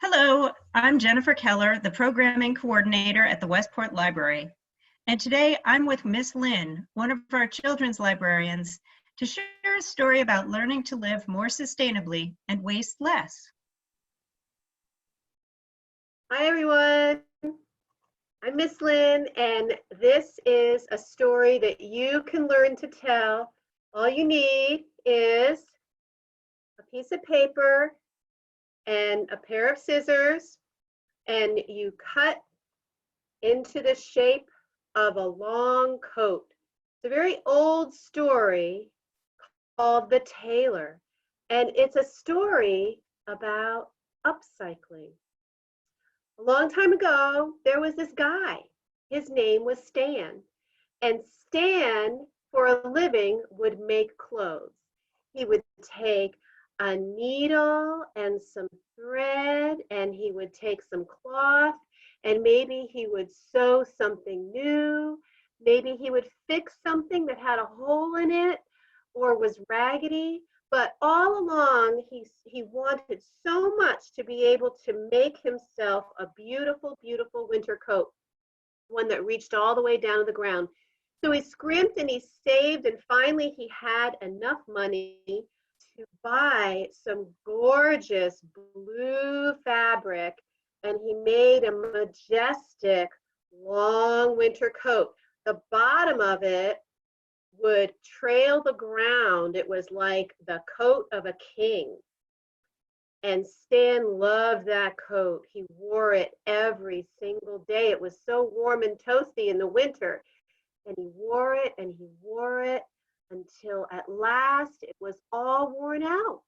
Hello, I'm Jennifer Keller, the Programming Coordinator at the Westport Library. And today I'm with Miss Lynne, one of our children's librarians, to share a story about learning to live more sustainably and waste less. Hi everyone, I'm Miss Lynne, and this is a story that you can learn to tell. All you need is a piece of paper and a pair of scissors, and you cut into the shape of a long coat. It's a very old story called The Tailor, and it's a story about upcycling. A long time ago, there was this guy. His name was Stan. And Stan, for a living, would make clothes. He would take a needle and some thread, and he would take some cloth, and maybe he would sew something new. Maybe he would fix something that had a hole in it or was raggedy. But all along, he wanted so much to be able to make himself a beautiful, beautiful winter coat, one that reached all the way down to the ground. So he scrimped and he saved, and finally he had enough money to buy some gorgeous blue fabric, and he made a majestic long winter coat. The bottom of it would trail the ground. It was like the coat of a king. And Stan loved that coat. He wore it every single day. It was so warm and toasty in the winter. And he wore it and he wore it until at last it was all worn out.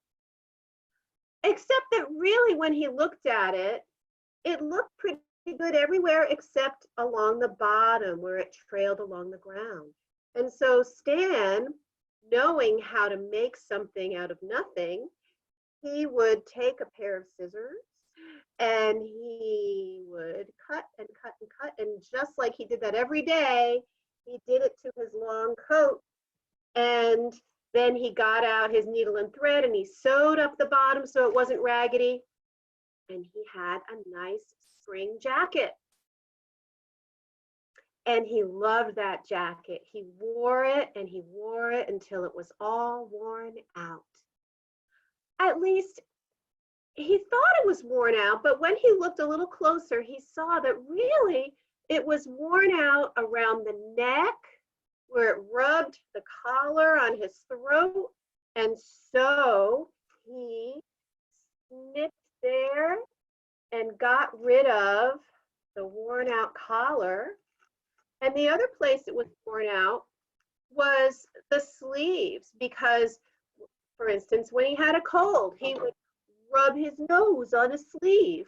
Except that really when he looked at it, it looked pretty good everywhere except along the bottom where it trailed along the ground. And so Stan, knowing how to make something out of nothing, he would take a pair of scissors and he would cut and cut and cut. And just like he did that every day, he did it to his long coat. And then he got out his needle and thread and he sewed up the bottom so it wasn't raggedy. And he had a nice spring jacket. And he loved that jacket. He wore it and he wore it until it was all worn out. At least he thought it was worn out, but when he looked a little closer, he saw that really it was worn out around the neck, where it rubbed the collar on his throat. And so he snipped there and got rid of the worn out collar. And the other place it was worn out was the sleeves, because, for instance, when he had a cold, he would rub his nose on a sleeve,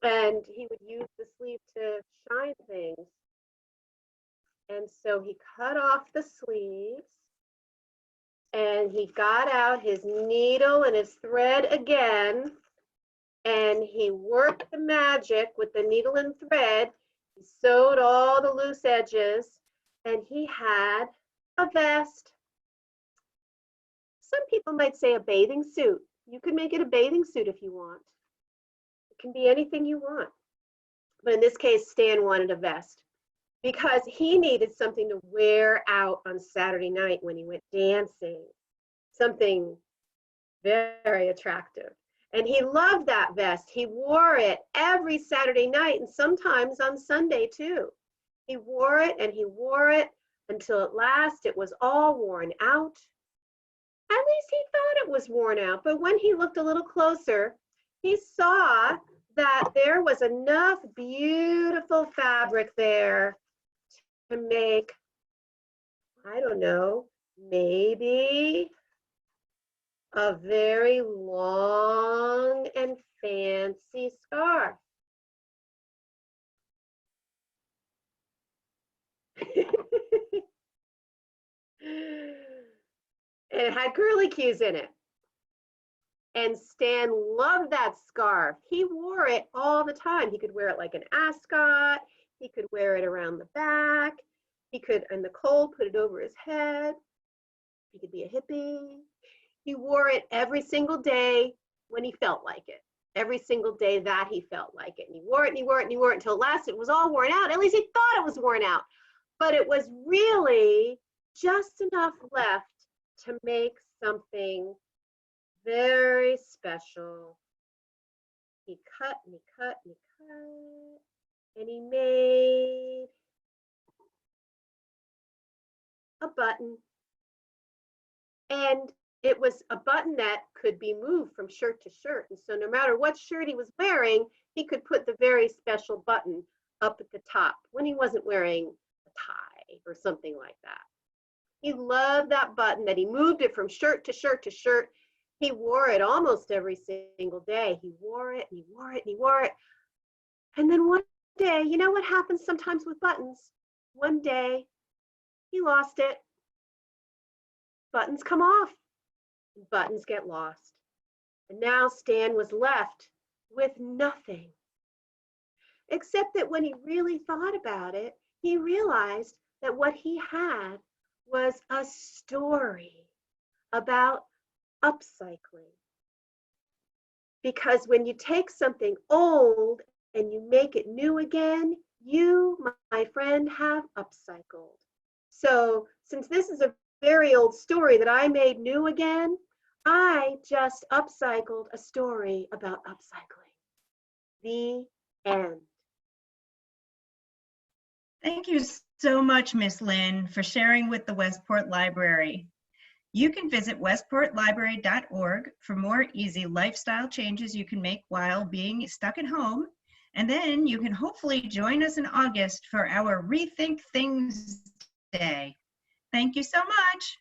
and he would use the sleeve to shine things. And so he cut off the sleeves, and he got out his needle and his thread again, and he worked the magic with the needle and thread. He sewed all the loose edges, and he had a vest. Some people might say a bathing suit. You can make it a bathing suit if you want. It can be anything you want. But in this case, Stan wanted a vest because he needed something to wear out on Saturday night when he went dancing, something very attractive. And he loved that vest. He wore it every Saturday night and sometimes on Sunday too. He wore it and he wore it until at last it was all worn out. At least he thought it was worn out, but when he looked a little closer, he saw that there was enough beautiful fabric there to make, I don't know, maybe a very long and fancy scarf. And it had curlicues in it. And Stan loved that scarf. He wore it all the time. He could wear it like an ascot. He could wear it around the back. He could, in the cold, put it over his head. He could be a hippie. He wore it every single day when he felt like it. every single day that he felt like it. And he wore it and he wore it and he wore it until at last it was all worn out. At least he thought it was worn out. But it was really just enough left to make something very special. He cut and he cut and he cut, and he made a button. And it was a button that could be moved from shirt to shirt. And so no matter what shirt he was wearing, he could put the very special button up at the top when he wasn't wearing a tie or something like that. He loved that button, that he moved it from shirt to shirt to shirt. He wore it almost every single day. He wore it and he wore it and he wore it. And then one day, you know what happens sometimes with buttons? One day, he lost it. Buttons come off. Buttons get lost. And now Stan was left with nothing. Except that when he really thought about it, he realized that what he had was a story about upcycling. Because when you take something old and you make it new again, you, my friend, have upcycled. So since this is a very old story that I made new again, I just upcycled a story about upcycling. The end. Thank you so much, Miss Lynne, for sharing with the Westport Library. You can visit westportlibrary.org for more easy lifestyle changes you can make while being stuck at home. And then you can hopefully join us in August for our Rethink Things Day. Thank you so much.